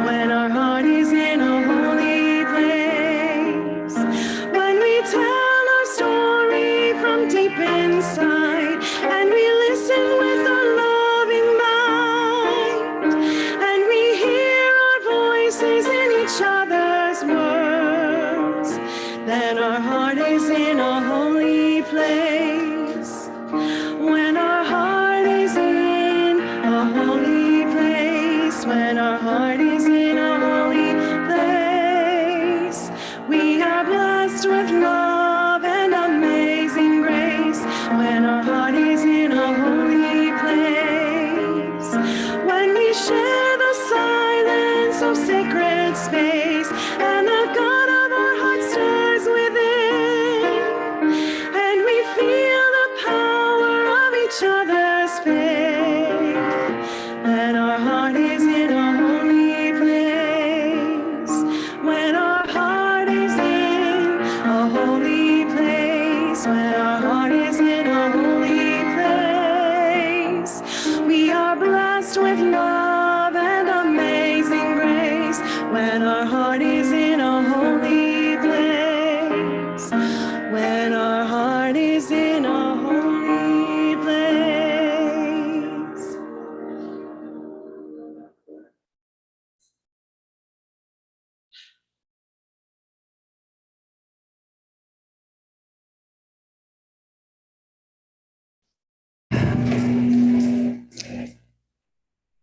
when our heart is in a holy place, when we tell our story from deep inside, and we listen with a loving mind, and we hear our voices in each other's words, then our heart is in a holy place. When our heart is in a holy place, when our heart is in a holy place, we are blessed with love and amazing grace. When our heart is in a holy place, when we share the silence of sacred space, and the God of our heart stirs within, and we feel the power of each other's faith, when our heart is in a holy place, when our heart is in a holy place, when our heart is in a holy place, we are blessed with love and amazing grace. When our heart is in a holy place, when our heart is in a holy place.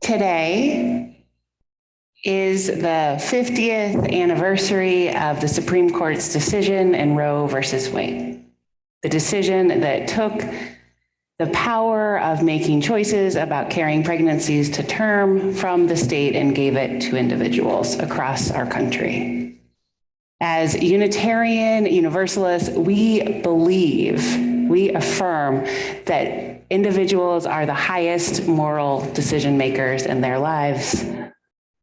Today is the 50th anniversary of the Supreme Court's decision in Roe versus Wade. The decision that took the power of making choices about carrying pregnancies to term from the state and gave it to individuals across our country. As Unitarian Universalists, we affirm that individuals are the highest moral decision makers in their lives,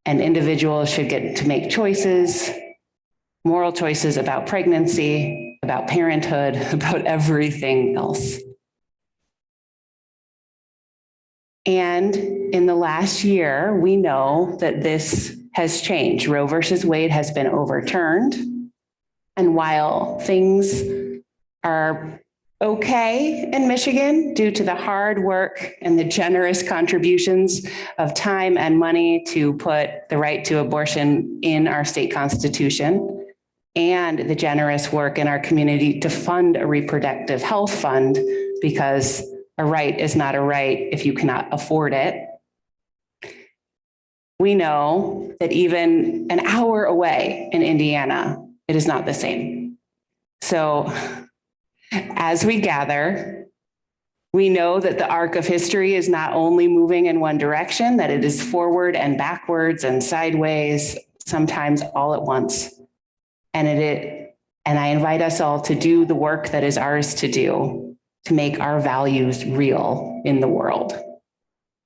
and individuals should get to make choices, moral choices about pregnancy, about parenthood, about everything else. And in the last year, we know that this has changed. Roe versus Wade has been overturned. And while things are okay in Michigan due to the hard work and the generous contributions of time and money to put the right to abortion in our state constitution, and the generous work in our community to fund a reproductive health fund, because a right is not a right if you cannot afford it. We know that even an hour away in Indiana, it is not the same. So as we gather, we know that the arc of history is not only moving in one direction, that it is forward and backwards and sideways, sometimes all at once. And I invite us all to do the work that is ours to do, to make our values real in the world.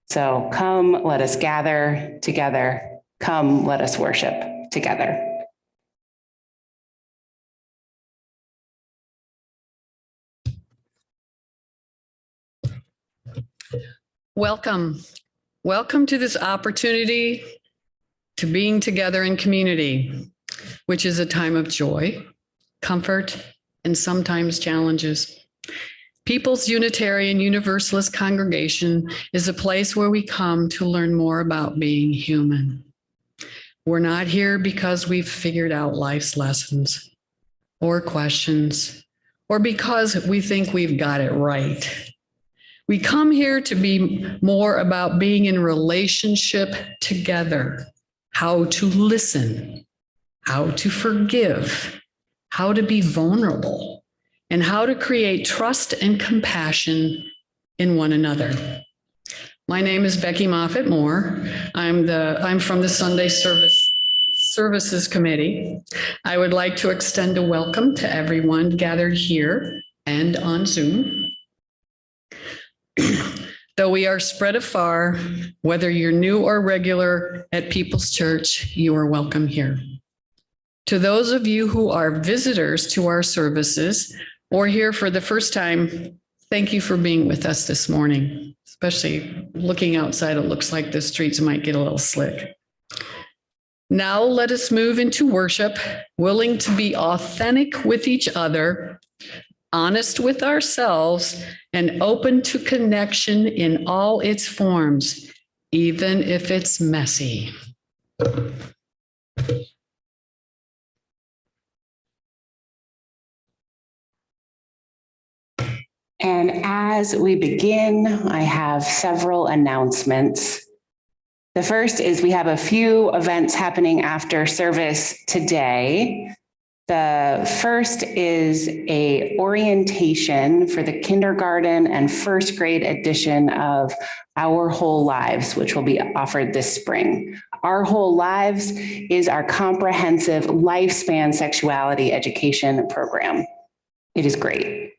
So come, let us gather together. Come, let us worship together. Welcome. Welcome to this opportunity to being together in community, which is a time of joy, comfort, and sometimes challenges. People's Unitarian Universalist Congregation is a place where we come to learn more about being human. We're not here because we've figured out life's lessons or questions, or because we think we've got it right. We come here to be more about being in relationship together, how to listen, how to forgive, how to be vulnerable, and how to create trust and compassion in one another. My name is Becky Moffett Moore. I'm from the Sunday Services Committee. I would like to extend a welcome to everyone gathered here and on Zoom. Though we are spread afar, whether you're new or regular at People's Church, you are welcome here. To those of you who are visitors to our services or here for the first time, thank you for being with us this morning. Especially looking outside, it looks like the streets might get a little slick. Now let us move into worship, willing to be authentic with each other, honest with ourselves, and open to connection in all its forms, even if it's messy. And as we begin, I have several announcements. The first is we have a few events happening after service today. The first is a orientation for the kindergarten and first grade edition of Our Whole Lives, which will be offered this spring. Our Whole Lives is our comprehensive lifespan sexuality education program. It is great.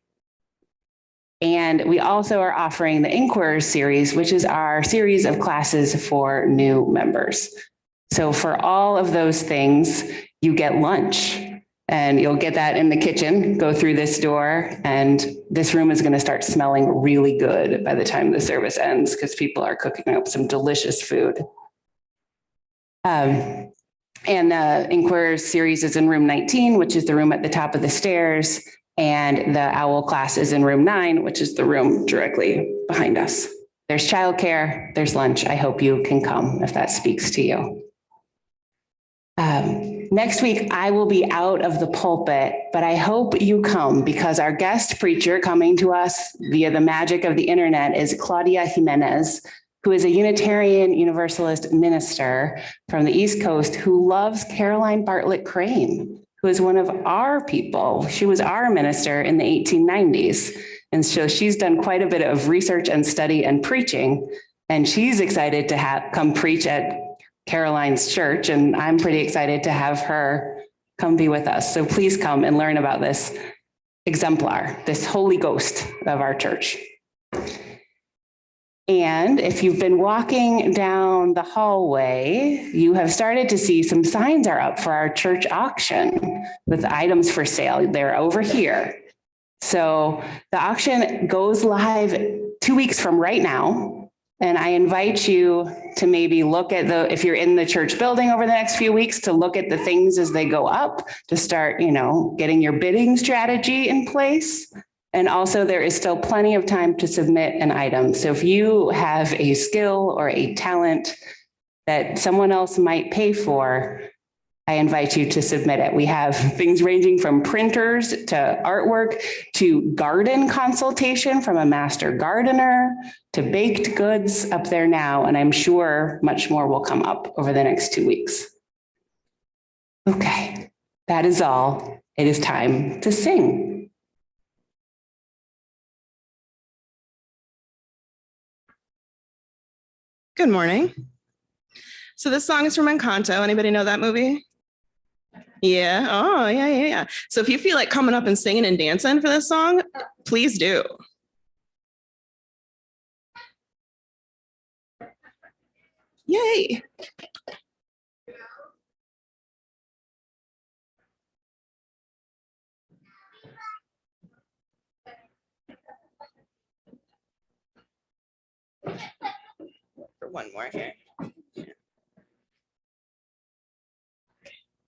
And we also are offering the Inquirers series, which is our series of classes for new members. So for all of those things, you get lunch. And you'll get that in the kitchen, go through this door, and this room is going to start smelling really good by the time the service ends because people are cooking up some delicious food. And the Inquirers series is in room 19, which is the room at the top of the stairs. And the OWL class is in room 9, which is the room directly behind us. There's childcare, there's lunch. I hope you can come if that speaks to you. Next week, I will be out of the pulpit, but I hope you come because our guest preacher coming to us via the magic of the internet is Claudia Jimenez, who is a Unitarian Universalist minister from the East Coast who loves Caroline Bartlett Crane, who is one of our people. She was our minister in the 1890s. And so she's done quite a bit of research and study and preaching, and she's excited to come preach at Caroline's church, and I'm pretty excited to have her come be with us. So please come and learn about this exemplar, this Holy Ghost of our church. And if you've been walking down the hallway, you have started to see some signs are up for our church auction with items for sale. They're over here. So the auction goes live 2 weeks from right now. And I invite you to maybe look at if you're in the church building over the next few weeks, to look at the things as they go up, to start, getting your bidding strategy in place. And also there is still plenty of time to submit an item. So if you have a skill or a talent that someone else might pay for, I invite you to submit it. We have things ranging from printers to artwork to garden consultation from a master gardener to baked goods up there now. And I'm sure much more will come up over the next 2 weeks. Okay, that is all. It is time to sing. Good morning. So this song is from Encanto. Anybody know that movie? Yeah. Oh, yeah. So if you feel like coming up and singing and dancing for this song, please do. Yay. For one more here.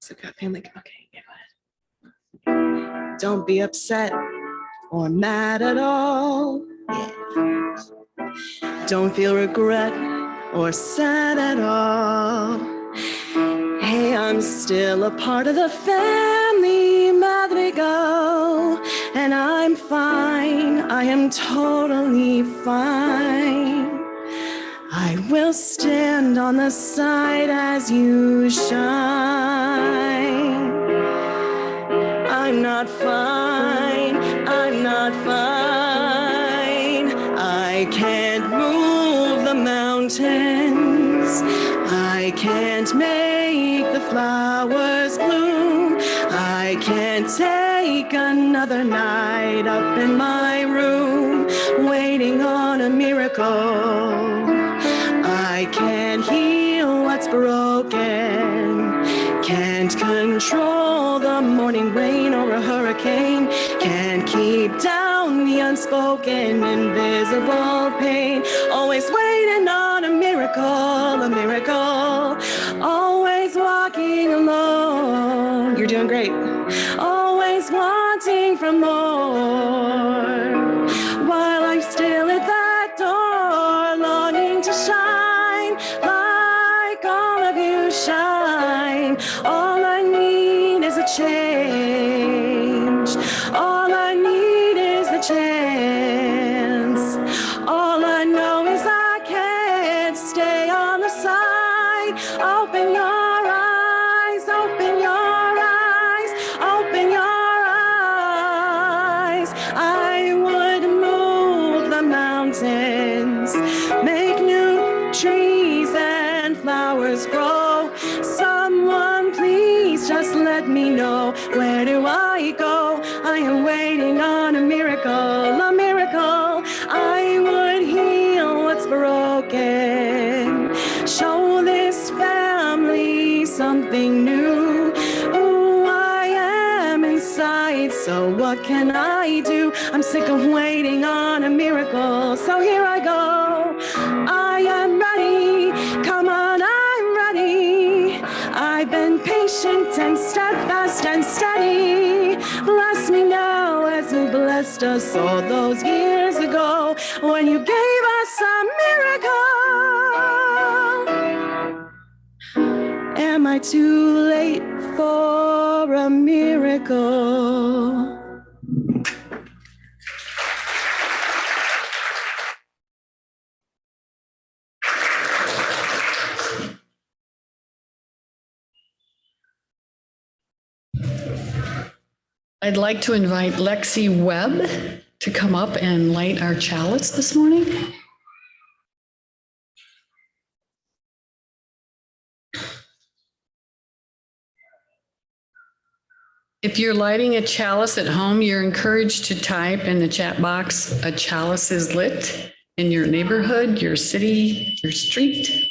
So got family. Okay, yeah, go ahead. Don't be upset or mad at all. Yeah. Don't feel regret or sad at all. Hey, I'm still a part of the family, Madrigal, and I'm fine. I am totally fine. I will stand on the side as you shine. I'm not fine, I'm not fine. I can't move the mountains. I can't make the flowers bloom. I can't take another night up in my room, waiting on a miracle. I can't heal what's broken, can't control the morning rain or a hurricane, can't keep down the unspoken, invisible pain. Always waiting on a miracle, always walking change. All I need is a chance. All I know is I can't stay on the side. Open your eyes, open your eyes, open your eyes. I would move the mountains, make new trees and flowers grow. Someone please just let me know, where do I go? I am waiting on a miracle, a miracle. I would heal what's broken, show this family something new. Who I am inside, so what can I do? I'm sick of waiting on a miracle, so here I go. I am ready, come on, I'm ready. I've been patient and steadfast and steady. Bless me now as you blessed us all those years ago when you gave us a miracle. Am I too late for a miracle? I'd like to invite Lexi Webb to come up and light our chalice this morning. If you're lighting a chalice at home, you're encouraged to type in the chat box, "A chalice is lit," in your neighborhood, your city, your street.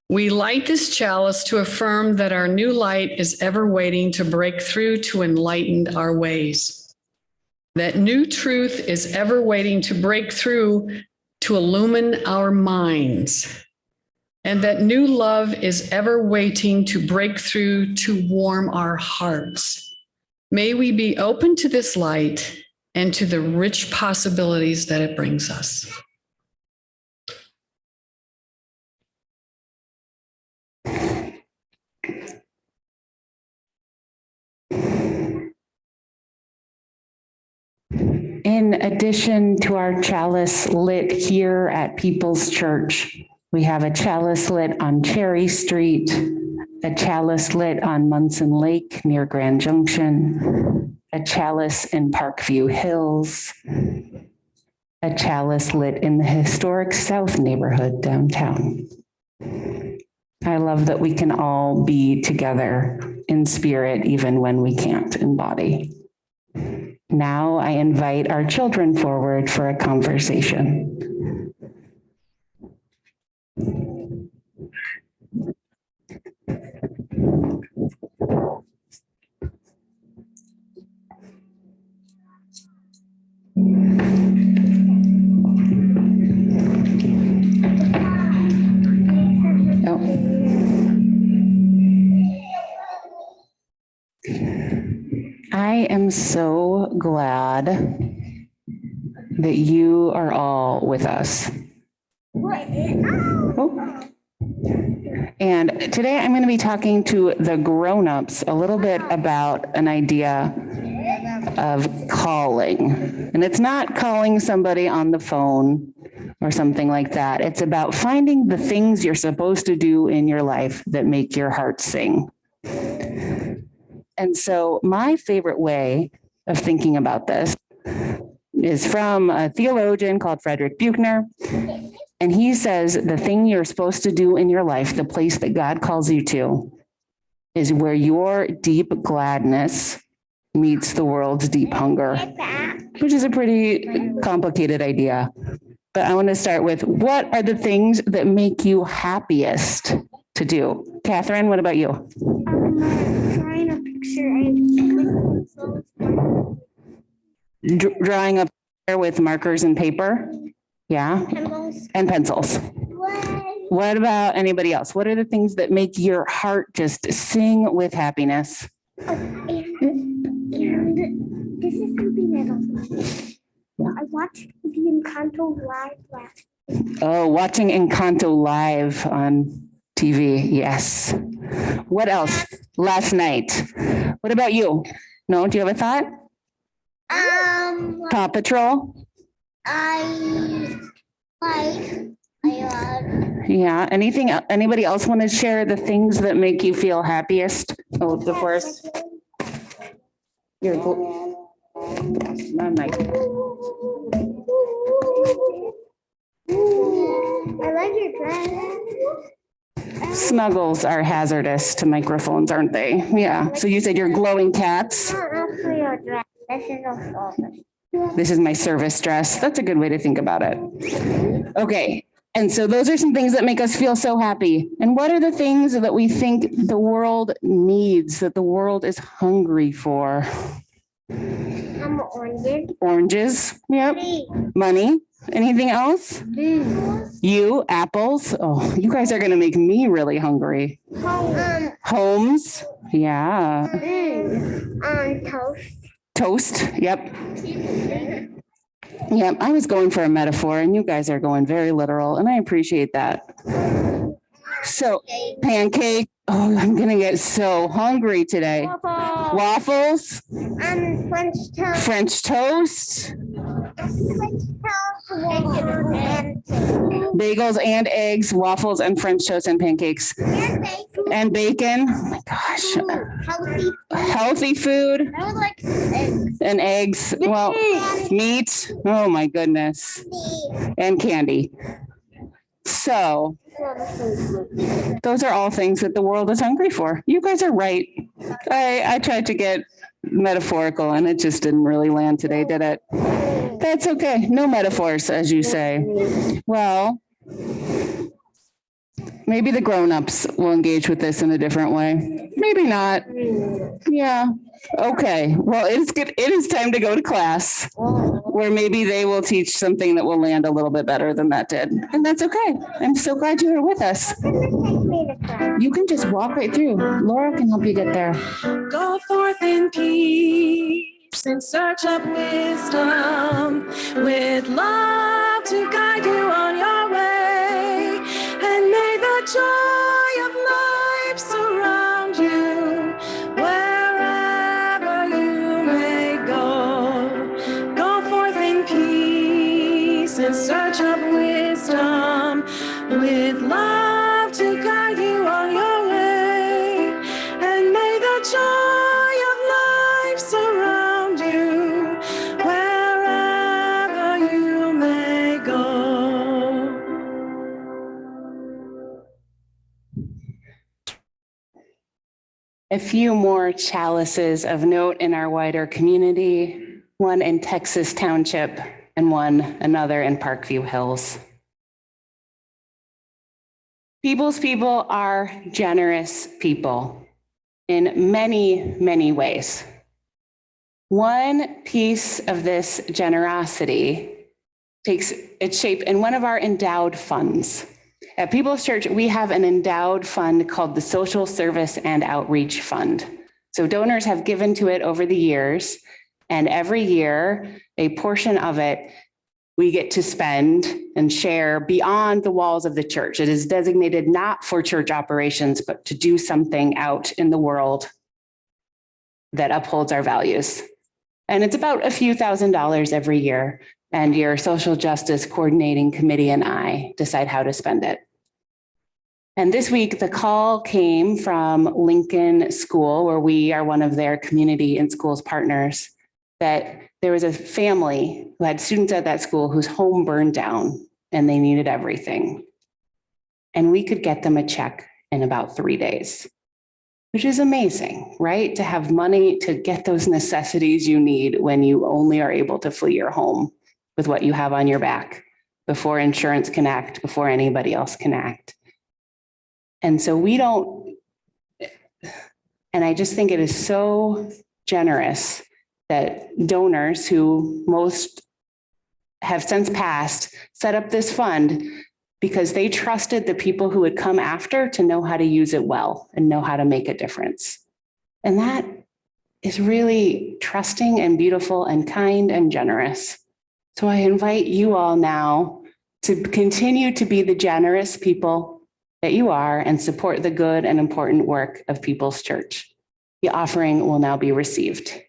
We light this chalice to affirm that our new light is ever waiting to break through to enlighten our ways. That new truth is ever waiting to break through to illumine our minds. And that new love is ever waiting to break through to warm our hearts. May we be open to this light and to the rich possibilities that it brings us. In addition to our chalice lit here at People's Church, we have a chalice lit on Cherry Street, a chalice lit on Munson Lake near Grand Junction, a chalice in Parkview Hills, a chalice lit in the historic South neighborhood downtown. I love that we can all be together in spirit even when we can't in body. Now I invite our children forward for a conversation. I am so glad that you are all with us. Oh. And today I'm going to be talking to the grown-ups a little bit about an idea of calling. And it's not calling somebody on the phone or something like that. It's about finding the things you're supposed to do in your life that make your heart sing. And so my favorite way of thinking about this is from a theologian called Frederick Buechner. And he says the thing you're supposed to do in your life, the place that God calls you to, is where your deep gladness meets the world's deep hunger, which is a pretty complicated idea. But I want to start with, what are the things that make you happiest to do? Catherine, what about you? Drawing a picture. Drawing a picture with markers and paper? Yeah. Pencils. And pencils. What about anybody else? What are the things that make your heart just sing with happiness? And this is something that I watched the Encanto live last. Oh, watching Encanto live on TV. Yes. What else? Last night. What about you? No, do you have a thought? Paw Patrol? I like. Yeah. Anything, anybody else want to share the things that make you feel happiest? Oh, the first. You're my mic. I like your dress. Snuggles are hazardous to microphones, aren't they? Yeah. So you said you're glowing cats. Not for your dress. This is a service. This is my service dress. That's a good way to think about it. Okay. And so those are some things that make us feel so happy. And what are the things that we think the world needs, that the world is hungry for? Oranges. Oranges. Yep. Money. Anything else? You, apples. Oh, you guys are going to make me really hungry. Homes. Yeah. Toast. Toast. Yep. Yep. I was going for a metaphor and you guys are going very literal and I appreciate that. So pancake. Oh, I'm going to get so hungry today. Waffles. French toast. French toast. Bagels and eggs, waffles and French toast and pancakes. And bacon. Oh my gosh. Healthy food. I would like eggs. And eggs. Well, meat. Oh my goodness. And candy. So those are all things that the world is hungry for. You guys are right. I tried to get metaphorical and it just didn't really land today, did it? That's okay. No metaphors, as you say. Well, maybe the grown-ups will engage with this in a different way. Maybe not. Yeah. Okay. Well, it's good. It is time to go to class where maybe they will teach something that will land a little bit better than that did. And that's okay. I'm so glad you were with us. You can just walk right through. Laura can help you get there. Go forth in peace in search of wisdom, with love to guide you on your way. And may the joy of life surround you wherever you may go. Go forth in peace in search of wisdom, with love to guide you on your way. And may the joy of life surround you wherever you may go. A few more chalices of note in our wider community, one in Texas Township and another in Parkview Hills. People's people are generous people in many, many ways. One piece of this generosity takes its shape in one of our endowed funds. At People's Church, we have an endowed fund called the Social Service and Outreach Fund. So donors have given to it over the years, and every year, a portion of it we get to spend and share beyond the walls of the church. It is designated not for church operations, but to do something out in the world that upholds our values. And it's about a few $1,000s every year. And your social justice coordinating committee and I decide how to spend it. And this week, the call came from Lincoln School, where we are one of their community and schools partners, that there was a family who had students at that school whose home burned down and they needed everything. And we could get them a check in about 3 days, which is amazing, right? To have money to get those necessities you need when you only are able to flee your home with what you have on your back before insurance can act, before anybody else can act. And so we don't, and I just think it is so generous that donors who most have since passed set up this fund because they trusted the people who would come after to know how to use it well and know how to make a difference. And that is really trusting and beautiful and kind and generous. So I invite you all now to continue to be the generous people that you are and support the good and important work of People's Church. The offering will now be received.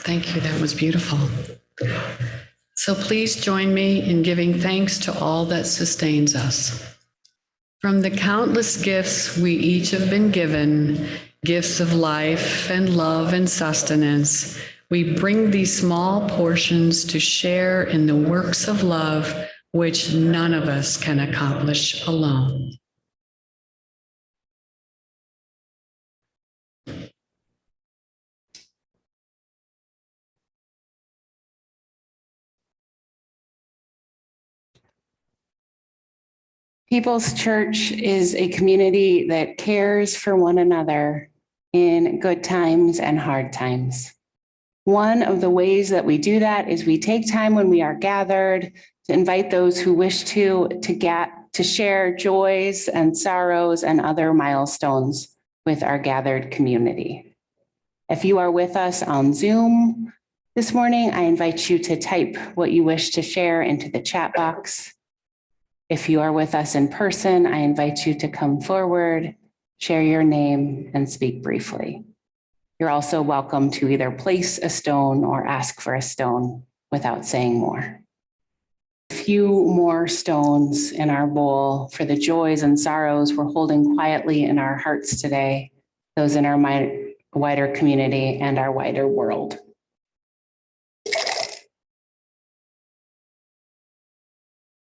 Thank you. That was beautiful. So please join me in giving thanks to all that sustains us. From the countless gifts we each have been given, gifts of life and love and sustenance, we bring these small portions to share in the works of love which none of us can accomplish alone. People's Church is a community that cares for one another in good times and hard times. One of the ways that we do that is we take time when we are gathered to invite those who wish to share joys and sorrows and other milestones with our gathered community. If you are with us on Zoom this morning, I invite you to type what you wish to share into the chat box. If you are with us in person, I invite you to come forward, share your name, and speak briefly. You're also welcome to either place a stone or ask for a stone without saying more. A few more stones in our bowl for the joys and sorrows we're holding quietly in our hearts today, those in our wider community and our wider world.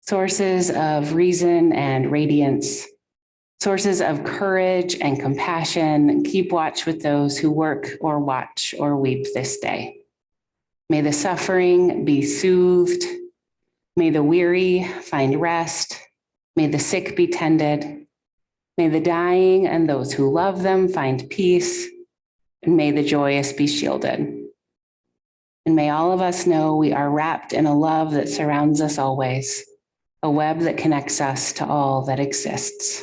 Sources of reason and radiance, sources of courage and compassion, keep watch with those who work or watch or weep this day. May the suffering be soothed. May the weary find rest. May the sick be tended. May the dying and those who love them find peace. And may the joyous be shielded. And may all of us know we are wrapped in a love that surrounds us always, a web that connects us to all that exists.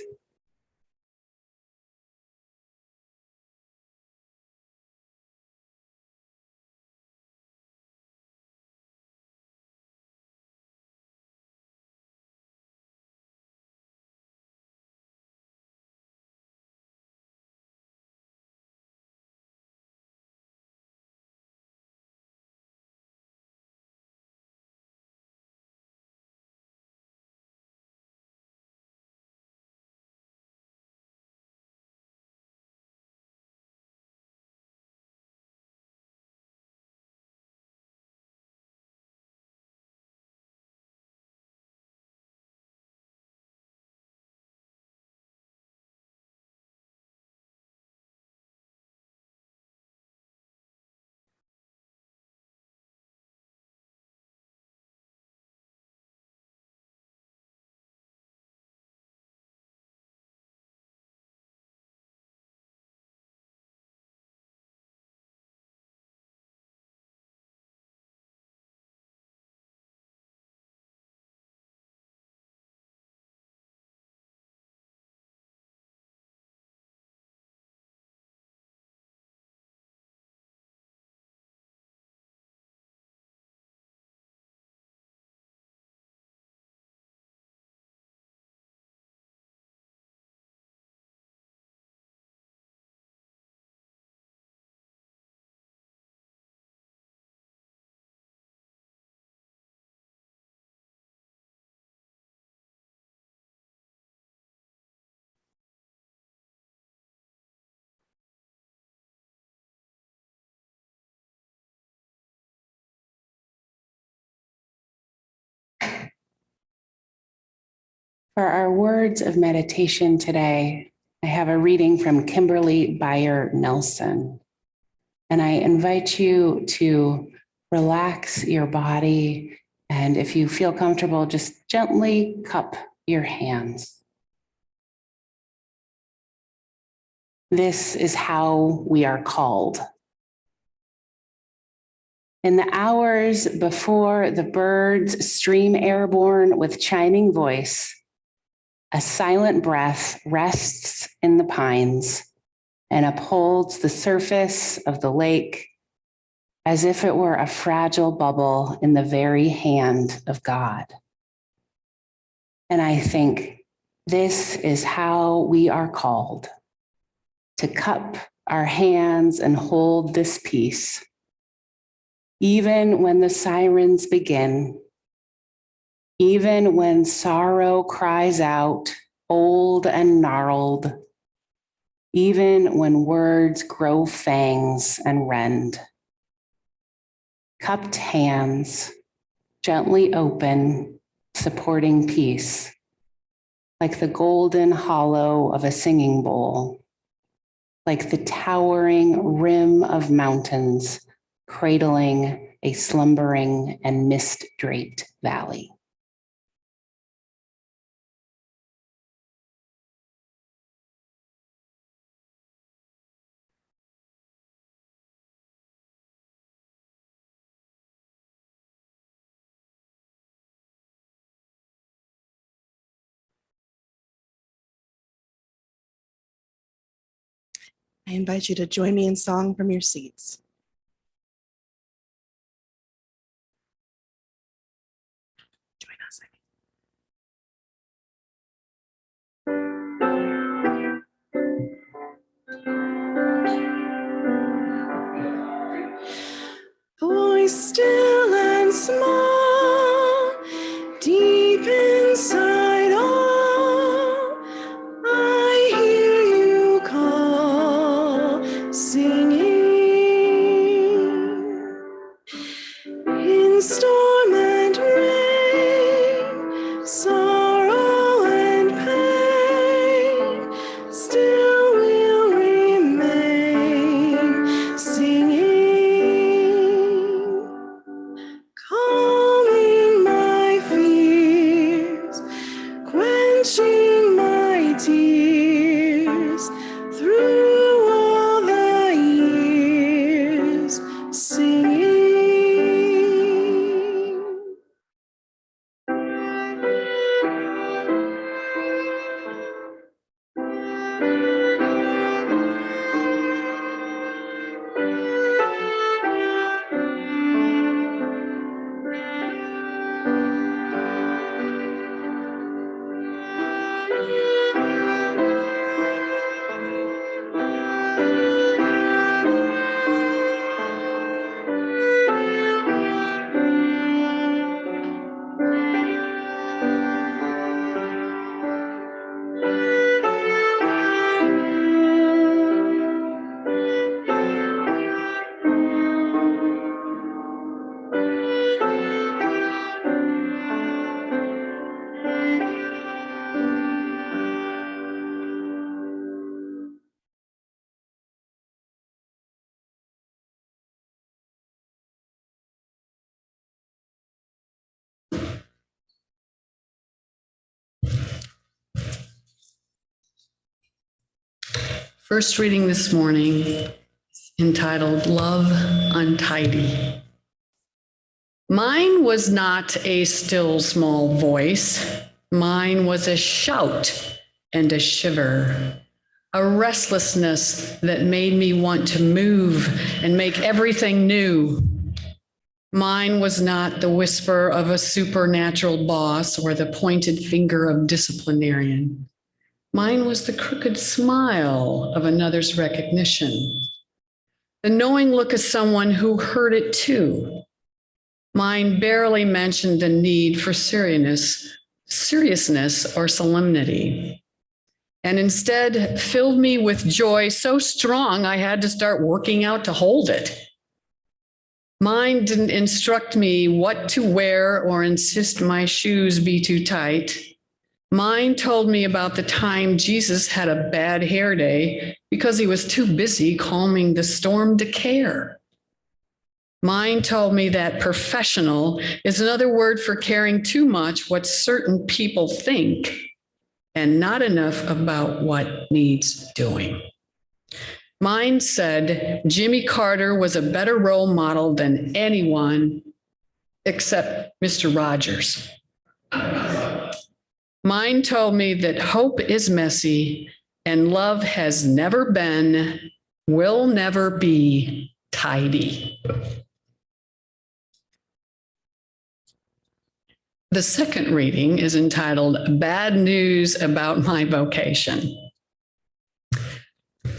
For our words of meditation today, I have a reading from Kimberly Byer Nelson. And I invite you to relax your body. And if you feel comfortable, just gently cup your hands. This is how we are called. In the hours before the birds stream airborne with chiming voice, a silent breath rests in the pines and upholds the surface of the lake as if it were a fragile bubble in the very hand of God. And I think this is how we are called, to cup our hands and hold this peace, even when the sirens begin, even when sorrow cries out, old and gnarled, even when words grow fangs and rend. Cupped hands, gently open, supporting peace, like the golden hollow of a singing bowl, like the towering rim of mountains cradling a slumbering and mist-draped valley. I invite you to join me in song from your seats. Join us. Voice still and small, deep inside all, I hear you call, singing. In storm and rain, sorrow and pain, still will remain, singing. Calming my fears, quenching my tears, through all the years, singing. First reading this morning, entitled Love Untidy. Mine was not a still small voice. Mine was a shout and a shiver, a restlessness that made me want to move and make everything new. Mine was not the whisper of a supernatural boss or the pointed finger of disciplinarian. Mine was the crooked smile of another's recognition, the knowing look of someone who heard it too. Mine barely mentioned the need for seriousness or solemnity, and instead filled me with joy so strong I had to start working out to hold it. Mine didn't instruct me what to wear or insist my shoes be too tight. Mine told me about the time Jesus had a bad hair day because he was too busy calming the storm to care. Mine told me that professional is another word for caring too much what certain people think and not enough about what needs doing. Mine said Jimmy Carter was a better role model than anyone except Mr. Rogers. Mine told me that hope is messy and love has never been, will never be tidy. The second reading is entitled Bad News About My Vocation.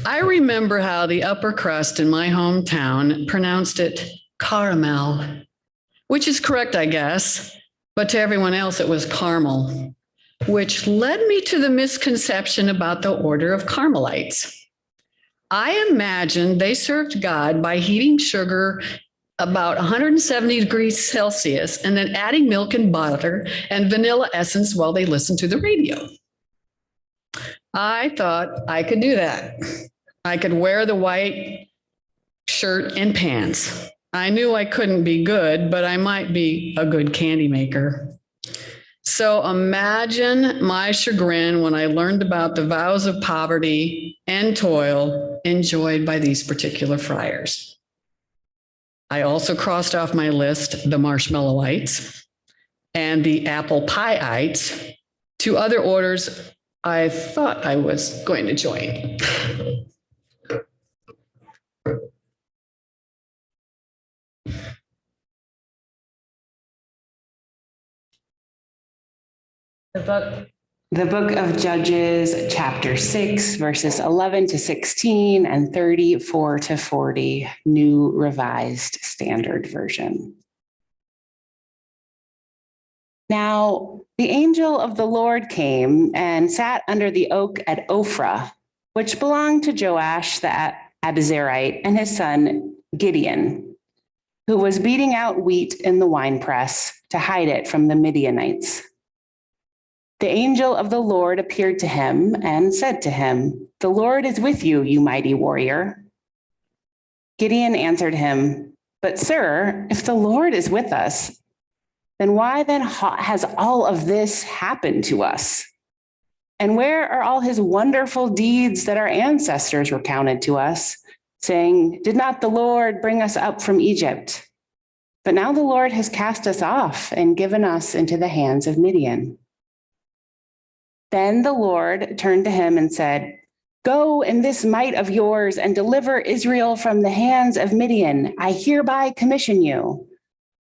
I remember how the upper crust in my hometown pronounced it caramel, which is correct, I guess, but to everyone else it was caramel, which led me to the misconception about the order of Carmelites. I imagined they served God by heating sugar about 170 degrees Celsius and then adding milk and butter and vanilla essence while they listened to the radio. I thought I could do that. I could wear the white shirt and pants. I knew I couldn't be good, but I might be a good candy maker. So imagine my chagrin when I learned about the vows of poverty and toil enjoyed by these particular friars. I also crossed off my list the marshmallowites and the apple pie-ites, two other orders I thought I was going to join. The book of Judges, chapter 6, verses 11 to 16 and 34 to 40, New Revised Standard Version. Now, the angel of the Lord came and sat under the oak at Ophrah, which belonged to Joash the Abizarite and his son Gideon, who was beating out wheat in the winepress to hide it from the Midianites. The angel of the Lord appeared to him and said to him, "The Lord is with you, you mighty warrior." Gideon answered him, "But sir, if the Lord is with us, then why then has all of this happened to us? And where are all his wonderful deeds that our ancestors recounted to us, saying, 'Did not the Lord bring us up from Egypt?' But now the Lord has cast us off and given us into the hands of Midian." Then the Lord turned to him and said, "Go in this might of yours and deliver Israel from the hands of Midian. I hereby commission you."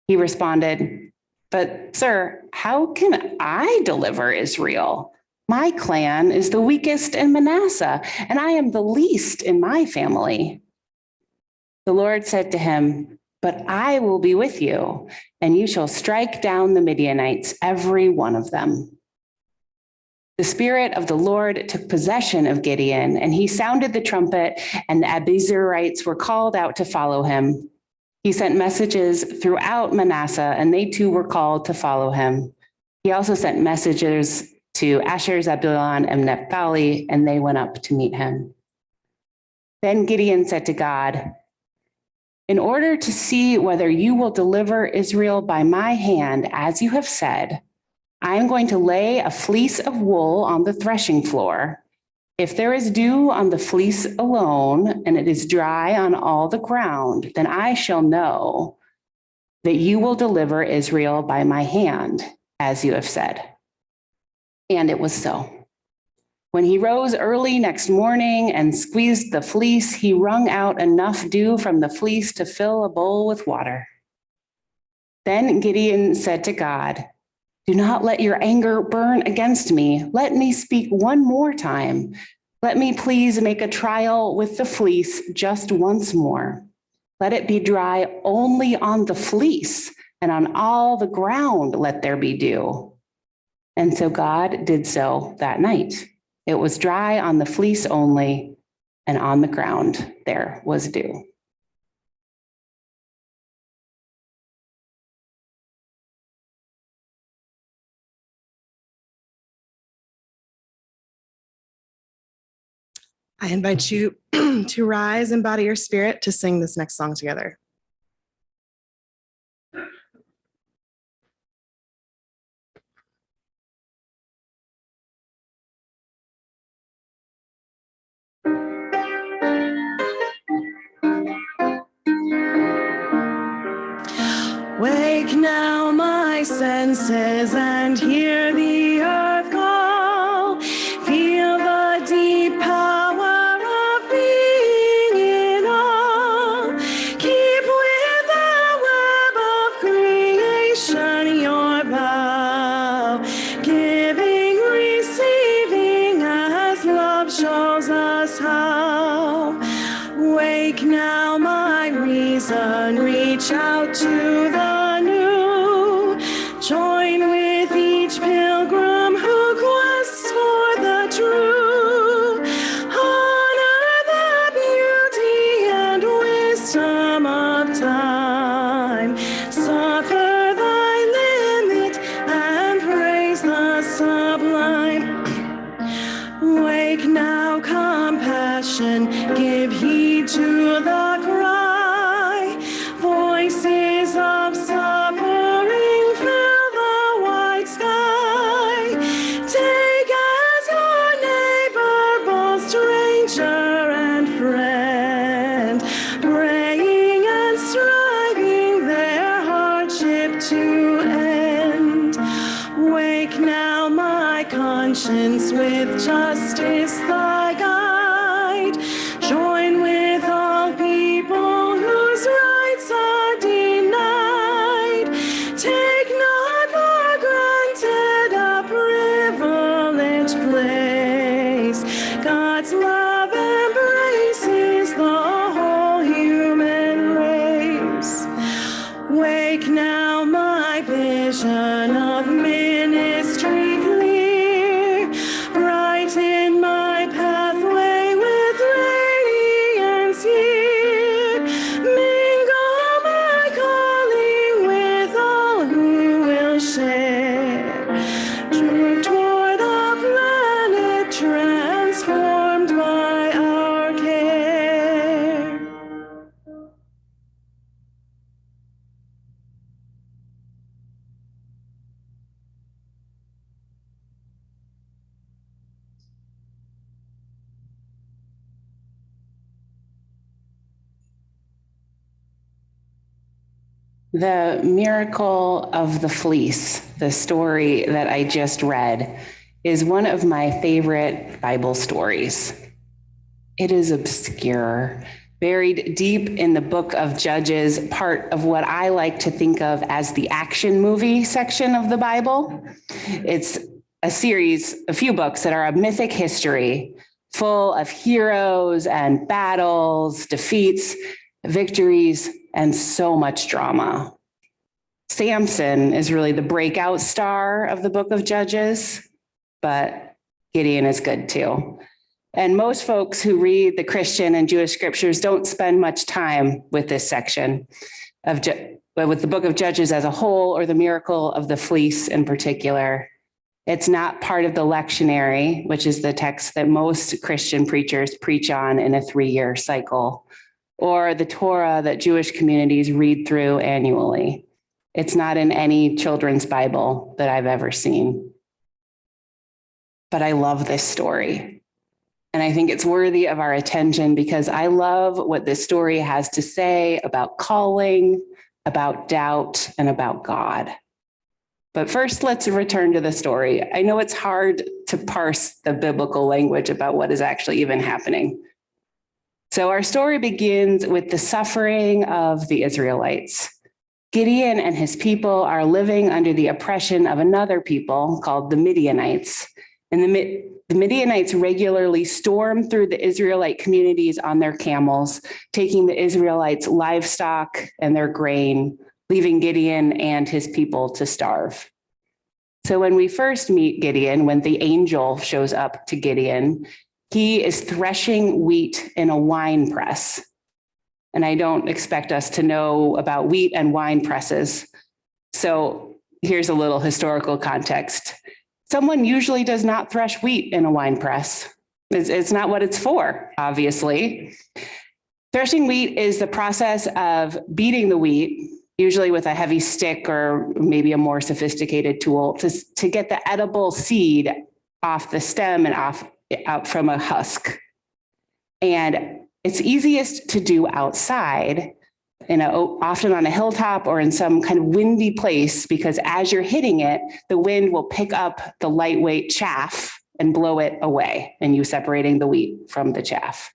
He responded, "But sir, how can I deliver Israel? My clan is the weakest in Manasseh, and I am the least in my family." The Lord said to him, "But I will be with you, and you shall strike down the Midianites, every one of them." The Spirit of the Lord took possession of Gideon, and he sounded the trumpet, and the Abizarites were called out to follow him. He sent messages throughout Manasseh, and they too were called to follow him. He also sent messages to Asher, Zebulun, and Naphtali, and they went up to meet him. Then Gideon said to God, "In order to see whether you will deliver Israel by my hand, as you have said, I am going to lay a fleece of wool on the threshing floor. If there is dew on the fleece alone, and it is dry on all the ground, then I shall know that you will deliver Israel by my hand, as you have said." And it was so. When he rose early next morning and squeezed the fleece, he wrung out enough dew from the fleece to fill a bowl with water. Then Gideon said to God, "Do not let your anger burn against me. Let me speak one more time. Let me please make a trial with the fleece just once more. Let it be dry only on the fleece, and on all the ground let there be dew." And so God did so that night. It was dry on the fleece only, and on the ground there was dew. I invite you to rise and body your spirit to sing this next song together. Wake now my senses and hear the earth call. Feel the deep power of being in all. Keep with the web of creation your vow. Giving, receiving as love shows us how. Wake now my reason, reach out to the new. Join with each pilgrim who quests for the true. Honor the beauty and wisdom of time. Suffer thy limit and praise the sublime. Wake now, compassion, give heed to the cry. Voices of suffering fill the wide sky. Take as your neighbor both stranger and friend, praying and striving their hardship to end. Wake now, my conscience, with justice thy guide. Join with all people whose rights are denied. Take not for granted a privileged place. God's love embraces the whole human race. Wake now, my vision of ministry clear. Brighten my pathway with radiance here. Mingle my calling with all who will share. True toward a planet transformed by our care. The miracle of the fleece, the story that I just read, is one of my favorite Bible stories. It is obscure, buried deep in the book of Judges, part of what I like to think of as the action movie section of the Bible. It's a few books that are a mythic history full of heroes and battles, defeats, victories, and so much drama. Samson is really the breakout star of the book of Judges, but Gideon is good too. And most folks who read the Christian and Jewish scriptures don't spend much time with this section with the book of Judges as a whole, or the miracle of the fleece in particular. It's not part of the lectionary, which is the text that most Christian preachers preach on in a 3-year cycle, or the Torah that Jewish communities read through annually. It's not in any children's Bible that I've ever seen. But I love this story. And I think it's worthy of our attention because I love what this story has to say about calling, about doubt, and about God. But first, let's return to the story. I know it's hard to parse the biblical language about what is actually even happening. So our story begins with the suffering of the Israelites. Gideon and his people are living under the oppression of another people called the Midianites. And the Midianites regularly storm through the Israelite communities on their camels, taking the Israelites' livestock and their grain, leaving Gideon and his people to starve. So when we first meet Gideon, when the angel shows up to Gideon, he is threshing wheat in a wine press. And I don't expect us to know about wheat and wine presses. So here's a little historical context. Someone usually does not thresh wheat in a wine press. It's not what it's for, obviously. Threshing wheat is the process of beating the wheat, usually with a heavy stick or maybe a more sophisticated tool, to get the edible seed off the stem and out from a husk. And it's easiest to do outside, often on a hilltop or in some kind of windy place, because as you're hitting it, the wind will pick up the lightweight chaff and blow it away, and you separating the wheat from the chaff.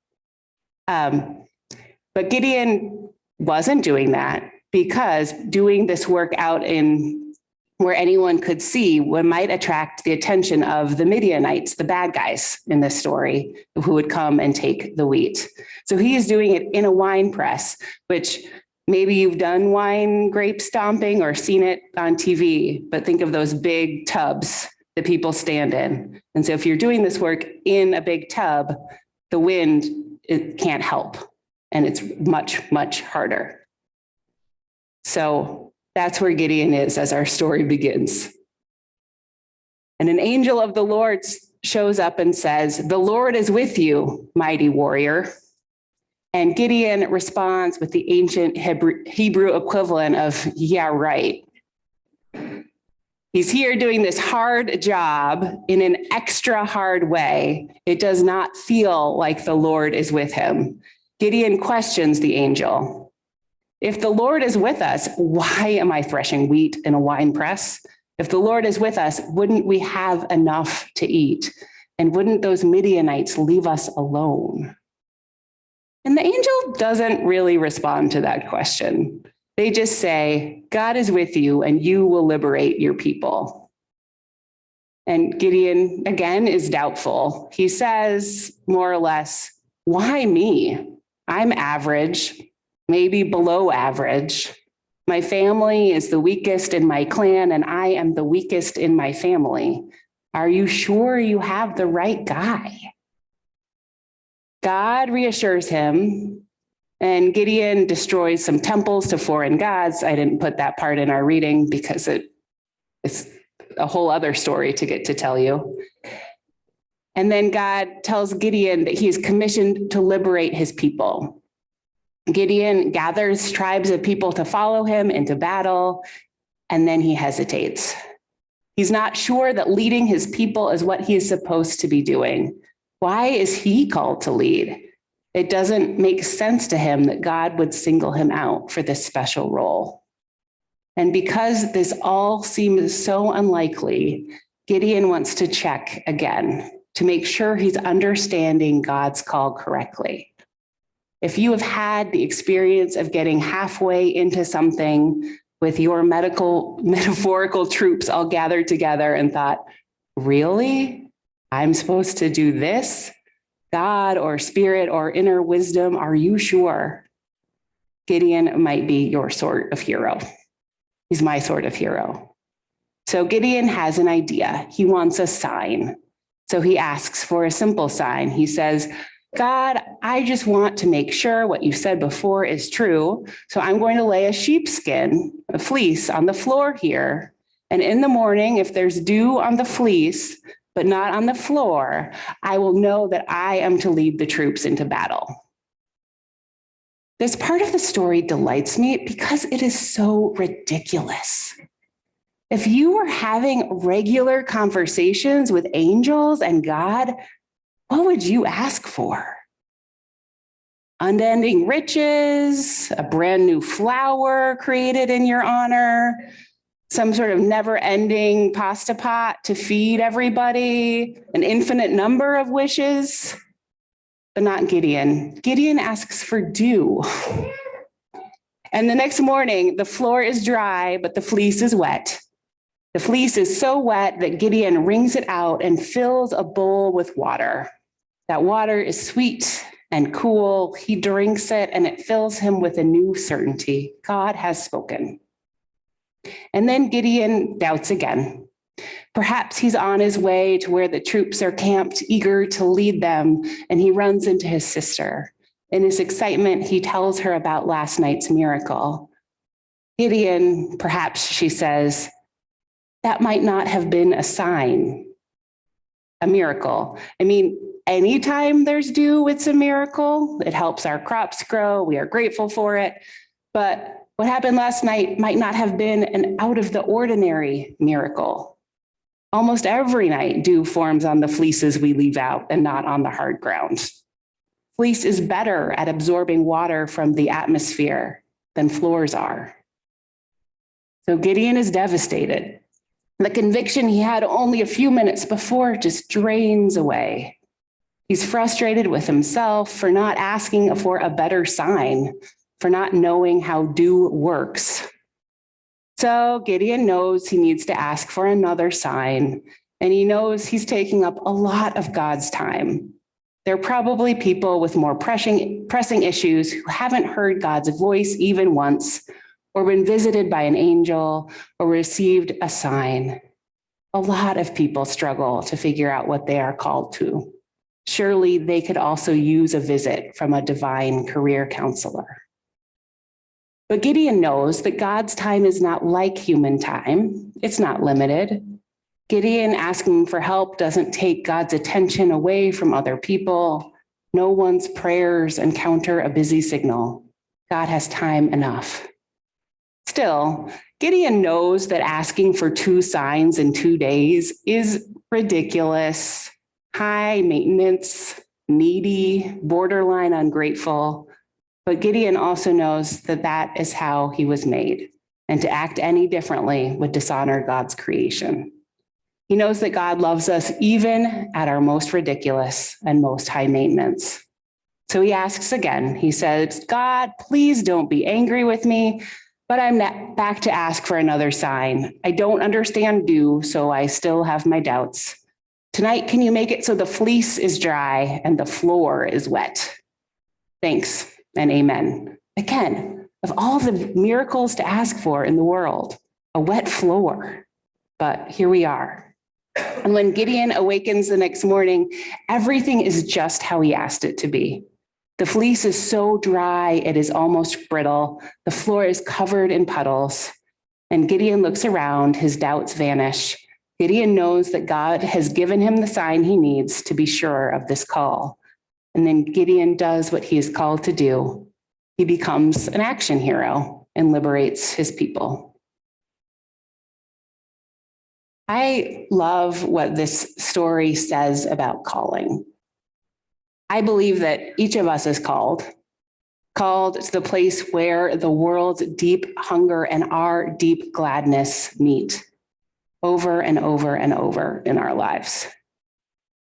But Gideon wasn't doing that, because doing this work out in where anyone could see might attract the attention of the Midianites, the bad guys in this story, who would come and take the wheat. So he is doing it in a wine press, which maybe you've done wine grape stomping or seen it on TV, but think of those big tubs that people stand in. And so if you're doing this work in a big tub, the wind, it can't help. And it's much, much harder. So that's where Gideon is as our story begins. And an angel of the Lord shows up and says, "The Lord is with you, mighty warrior." And Gideon responds with the ancient Hebrew equivalent of, "Yeah, right." He's here doing this hard job in an extra hard way. It does not feel like the Lord is with him. Gideon questions the angel. "If the Lord is with us, why am I threshing wheat in a wine press? If the Lord is with us, wouldn't we have enough to eat? And wouldn't those Midianites leave us alone?" And the angel doesn't really respond to that question. They just say, "God is with you and you will liberate your people." And Gideon, again, is doubtful. He says, more or less, "Why me? I'm average, maybe below average. My family is the weakest in my clan, and I am the weakest in my family. Are you sure you have the right guy?" God reassures him, and Gideon destroys some temples to foreign gods. I didn't put that part in our reading because it's a whole other story to get to tell you. And then God tells Gideon that he is commissioned to liberate his people. Gideon gathers tribes of people to follow him into battle, and then he hesitates. He's not sure that leading his people is what he is supposed to be doing. Why is he called to lead? It doesn't make sense to him that God would single him out for this special role. And because this all seems so unlikely, Gideon wants to check again to make sure he's understanding God's call correctly. If you have had the experience of getting halfway into something with your metaphorical troops all gathered together and thought, "Really? I'm supposed to do this? God or spirit or inner wisdom, are you sure?" Gideon might be your sort of hero. He's my sort of hero. So Gideon has an idea. He wants a sign. So he asks for a simple sign. He says, "God, I just want to make sure what you said before is true. So I'm going to lay a sheepskin, a fleece, on the floor here. And in the morning, if there's dew on the fleece, but not on the floor, I will know that I am to lead the troops into battle." This part of the story delights me because it is so ridiculous. If you were having regular conversations with angels and God, what would you ask for? Unending riches, a brand new flower created in your honor, some sort of never-ending pasta pot to feed everybody, an infinite number of wishes, but not Gideon. Gideon asks for dew. And the next morning, the floor is dry, but the fleece is wet. The fleece is so wet that Gideon wrings it out and fills a bowl with water. That water is sweet and cool. He drinks it, and it fills him with a new certainty. God has spoken. And then Gideon doubts again. Perhaps he's on his way to where the troops are camped, eager to lead them, and he runs into his sister. In his excitement, he tells her about last night's miracle. "Gideon," perhaps she says, "that might not have been a sign, a miracle. I mean, anytime there's dew, it's a miracle. It helps our crops grow. We are grateful for it. But what happened last night might not have been an out of the ordinary miracle. Almost every night, dew forms on the fleeces we leave out and not on the hard ground. Fleece is better at absorbing water from the atmosphere than floors are. So Gideon is devastated. The conviction he had only a few minutes before just drains away. He's frustrated with himself for not asking for a better sign, for not knowing how dew works. So Gideon knows he needs to ask for another sign, and he knows he's taking up a lot of God's time. There are probably people with more pressing issues who haven't heard God's voice even once, or been visited by an angel, or received a sign. A lot of people struggle to figure out what they are called to. Surely they could also use a visit from a divine career counselor. But Gideon knows that God's time is not like human time. It's not limited. Gideon asking for help doesn't take God's attention away from other people. No one's prayers encounter a busy signal. God has time enough. Still, Gideon knows that asking for 2 signs in 2 days is ridiculous, high maintenance, needy, borderline ungrateful. But Gideon also knows that that is how he was made, and to act any differently would dishonor God's creation. He knows that God loves us even at our most ridiculous and most high maintenance. So he asks again. He says, God, please don't be angry with me, but I'm back to ask for another sign. I don't understand dew, so I still have my doubts. Tonight, can you make it so the fleece is dry and the floor is wet? Thanks and amen. Again, of all the miracles to ask for in the world, a wet floor. But here we are. And when Gideon awakens the next morning, everything is just how he asked it to be. The fleece is so dry, it is almost brittle. The floor is covered in puddles. And Gideon looks around, his doubts vanish. Gideon knows that God has given him the sign he needs to be sure of this call. And then Gideon does what he is called to do. He becomes an action hero and liberates his people. I love what this story says about calling. I believe that each of us is called to the place where the world's deep hunger and our deep gladness meet over and over and over in our lives.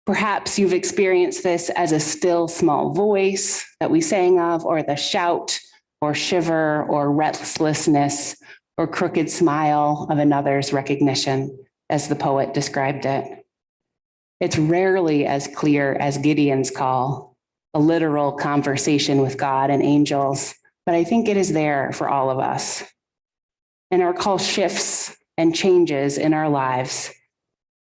Perhaps you've experienced this as a still small voice that we sang of, or the shout or shiver or restlessness or crooked smile of another's recognition, as the poet described it. It's rarely as clear as Gideon's call, a literal conversation with God and angels, but I think it is there for all of us. And our call shifts and changes in our lives.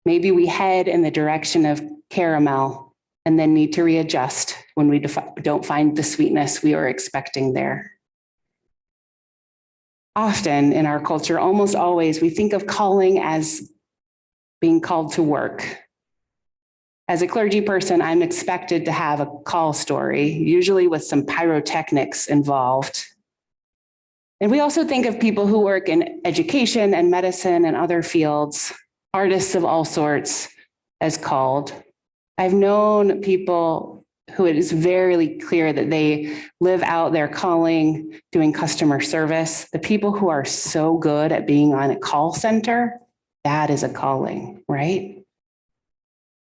Maybe we head in the direction of caramel and then need to readjust when we don't find the sweetness we were expecting there. Often in our culture, almost always, we think of calling as being called to work. As a clergy person, I'm expected to have a call story, usually with some pyrotechnics involved. And we also think of people who work in education and medicine and other fields, artists of all sorts, as called. I've known people who it is very clear that they live out their calling doing customer service. The people who are so good at being on a call center, that is a calling, right?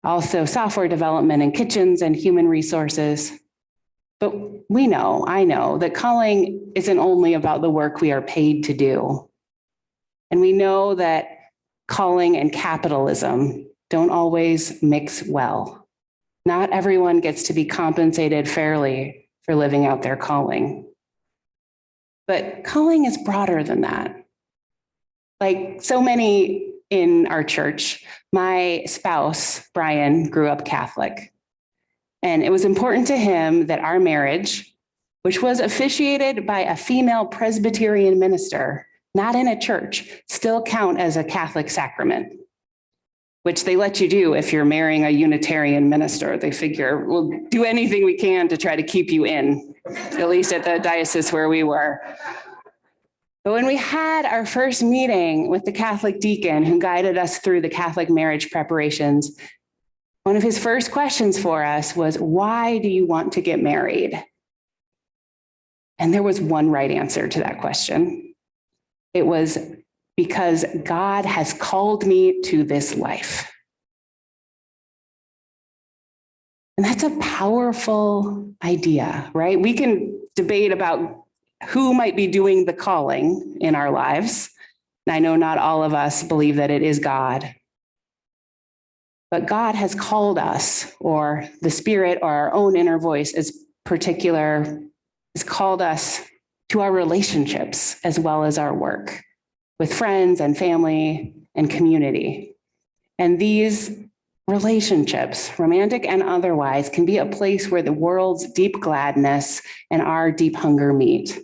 Also software development and kitchens and human resources. But I know that calling isn't only about the work we are paid to do. And we know that calling and capitalism don't always mix well. Not everyone gets to be compensated fairly for living out their calling. But calling is broader than that. Like so many in our church, my spouse, Brian, grew up Catholic. And it was important to him that our marriage, which was officiated by a female Presbyterian minister, not in a church, still count as a Catholic sacrament. which they let you do if you're marrying a Unitarian minister. They figure we'll do anything we can to try to keep you in, at least at the diocese where we were. But when we had our first meeting with the Catholic deacon who guided us through the Catholic marriage preparations, one of his first questions for us was, why do you want to get married? And there was one right answer to that question. It was because God has called me to this life. And that's a powerful idea, right? We can debate about who might be doing the calling in our lives. And I know not all of us believe that it is God. But God has called us, or the Spirit or our own inner voice is particular, has called us to our relationships as well as our work with friends and family and community. And these relationships, romantic and otherwise, can be a place where the world's deep gladness and our deep hunger meet.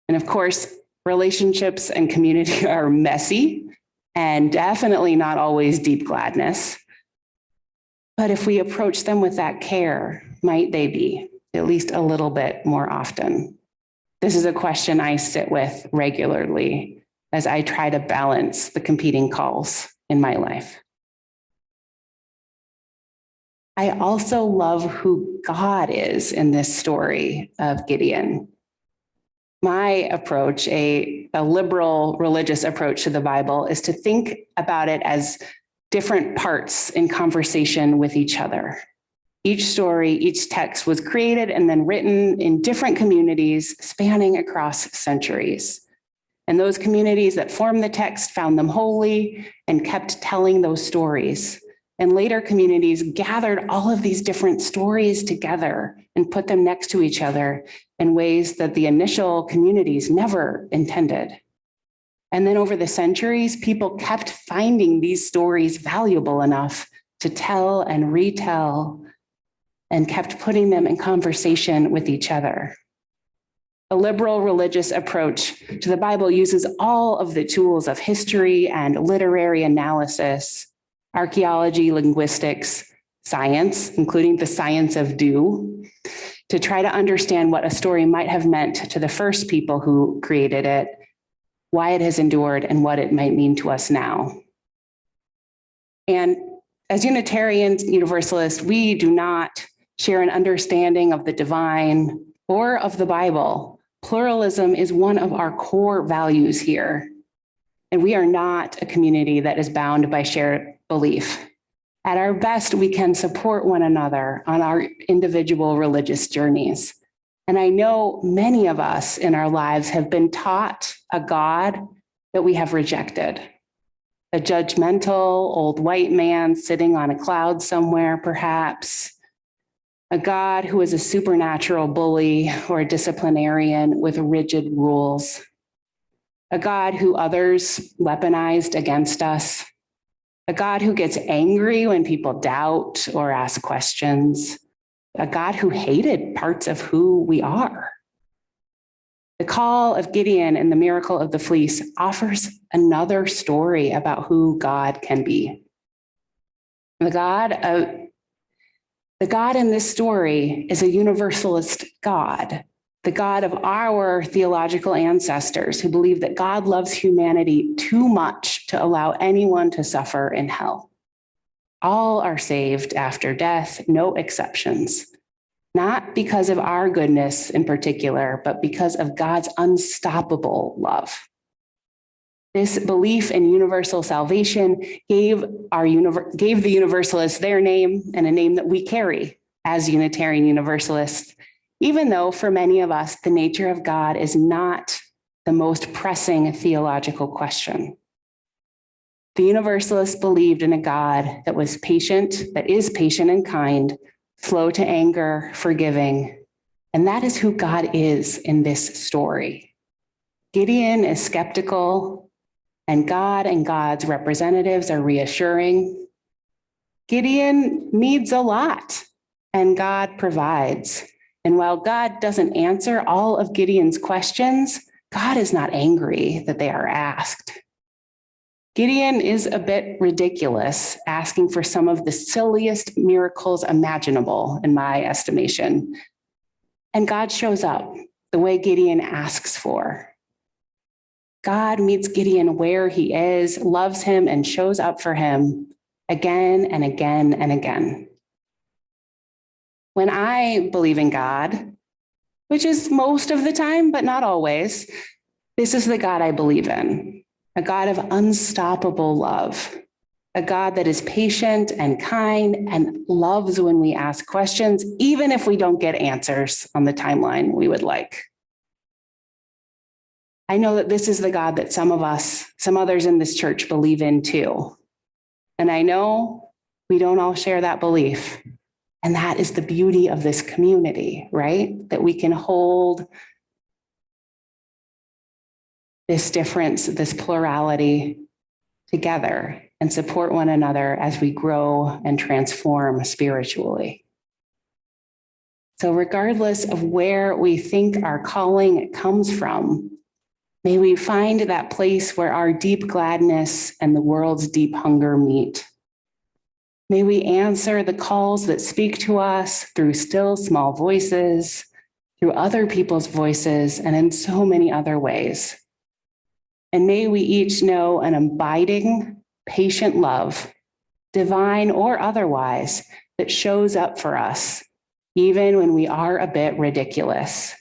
And of course, relationships and community are messy and definitely not always deep gladness. But if we approach them with that care, might they be at least a little bit more often? This is a question I sit with regularly as I try to balance the competing calls in my life. I also love who God is in this story of Gideon. My approach, a liberal religious approach to the Bible, is to think about it as different parts in conversation with each other. Each story, each text was created and then written in different communities spanning across centuries. And those communities that formed the text found them holy and kept telling those stories. And later communities gathered all of these different stories together and put them next to each other in ways that the initial communities never intended. And then over the centuries, people kept finding these stories valuable enough to tell and retell, and kept putting them in conversation with each other. A liberal religious approach to the Bible uses all of the tools of history and literary analysis, archaeology, linguistics, science, including the science of do, to try to understand what a story might have meant to the first people who created it, why it has endured, and what it might mean to us now. And as Unitarians, Universalists, we do not share an understanding of the divine or of the Bible. Pluralism is one of our core values here. And we are not a community that is bound by shared belief. At our best, we can support one another on our individual religious journeys. And I know many of us in our lives have been taught a God that we have rejected. A judgmental old white man sitting on a cloud somewhere, perhaps. A God who is a supernatural bully or a disciplinarian with rigid rules. A God who others weaponized against us. A God who gets angry when people doubt or ask questions. A God who hated parts of who we are. The call of Gideon and the miracle of the fleece offers another story about who God can be. The God in this story is a universalist God, the God of our theological ancestors who believe that God loves humanity too much to allow anyone to suffer in hell. All are saved after death, no exceptions. Not because of our goodness in particular, but because of God's unstoppable love. This belief in universal salvation gave the Universalists their name and a name that we carry as Unitarian Universalists, even though for many of us, the nature of God is not the most pressing theological question. The Universalists believed in a God that was patient, that is patient and kind, slow to anger, forgiving. And that is who God is in this story. Gideon is skeptical, and God and God's representatives are reassuring. Gideon needs a lot, and God provides. And while God doesn't answer all of Gideon's questions, God is not angry that they are asked. Gideon is a bit ridiculous, asking for some of the silliest miracles imaginable, in my estimation. And God shows up the way Gideon asks for. God meets Gideon where he is, loves him, and shows up for him again and again and again. When I believe in God, which is most of the time, but not always, this is the God I believe in, a God of unstoppable love, a God that is patient and kind and loves when we ask questions, even if we don't get answers on the timeline we would like. I know that this is the God that some of us, some others in this church believe in too. And I know we don't all share that belief. And that is the beauty of this community, right? That we can hold this difference, this plurality together and support one another as we grow and transform spiritually. So regardless of where we think our calling comes from, may we find that place where our deep gladness and the world's deep hunger meet. May we answer the calls that speak to us through still small voices, through other people's voices, and in so many other ways. And may we each know an abiding, patient love, divine or otherwise, that shows up for us, even when we are a bit ridiculous.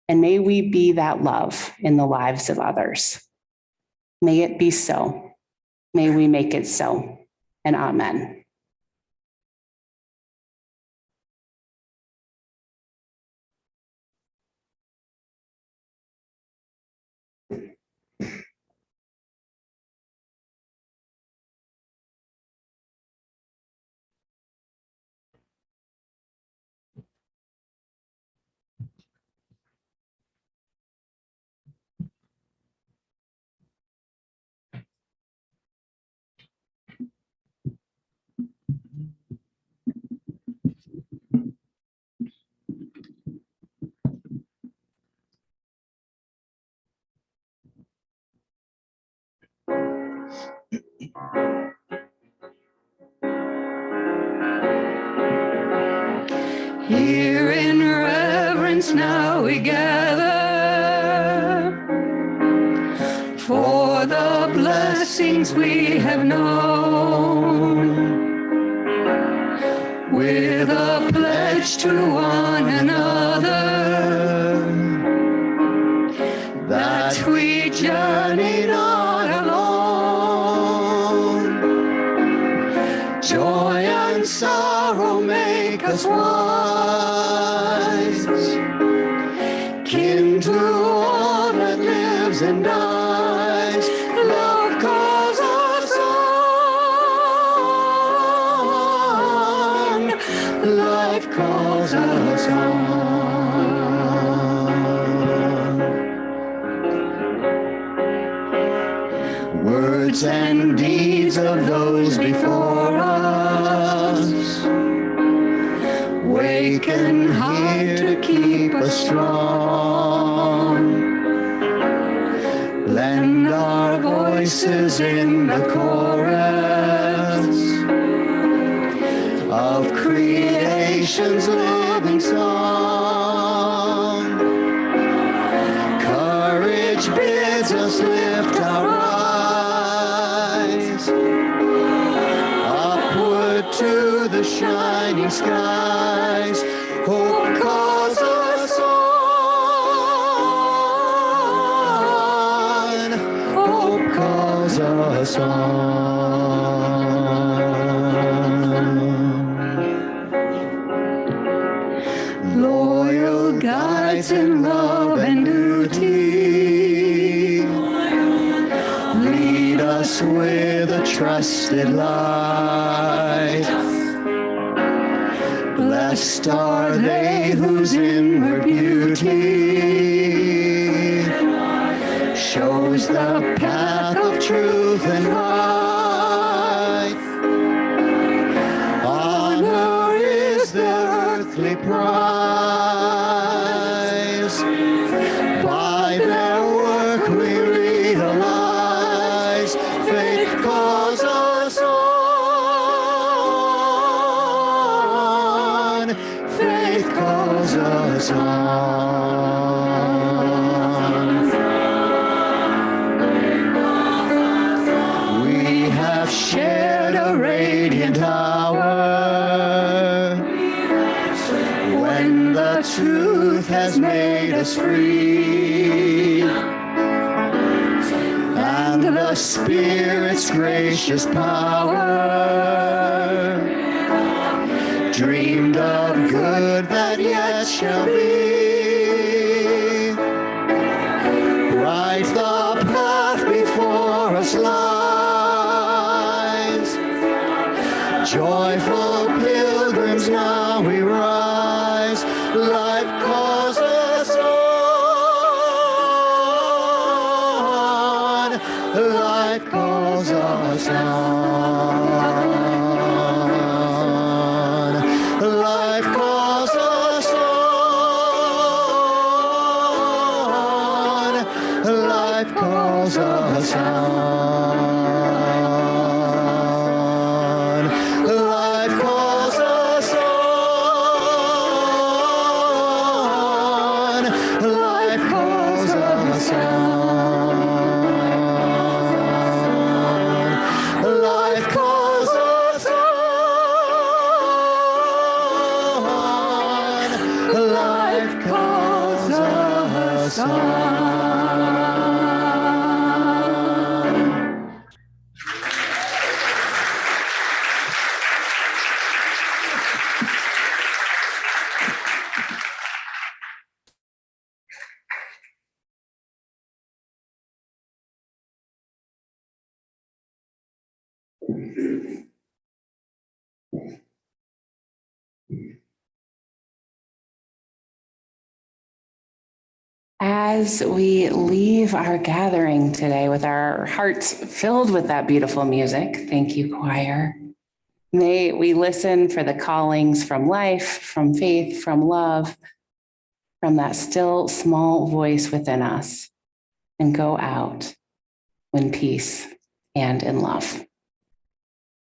And may we be that love in the lives of others. May it be so. May we make it so. And amen. Here in reverence now we gather for the blessings we have known, with a pledge to one another that we journey not alone. Joy and sorrow make us wise, kin to all that lives and dies. Love calls us on, life calls us on. Words and deeds of those before us waken here to keep us strong. Lend our voices in the chorus of creation's living song. Courage bids us lift our eyes upward to the shining skies. Hope calls us on. Hope calls us on. Loyal guides in love and duty lead us with a trusted light. Blessed are they whose inward beauty shows the path of truth and right. Honor is their earthly prize. By their work we realize faith made us free. And the Spirit's gracious power dreamed of good that yet shall be. Right the path before us lies. Joyful pilgrims now we rise. Life calls us on. Life calls us on. Life calls us on. Life calls us on. Life calls us on. Life calls us on. Life calls us on. Life calls us on. As we leave our gathering today with our hearts filled with that beautiful music, thank you, choir. May we listen for the callings from life, from faith, from love, from that still small voice within us, and go out in peace and in love.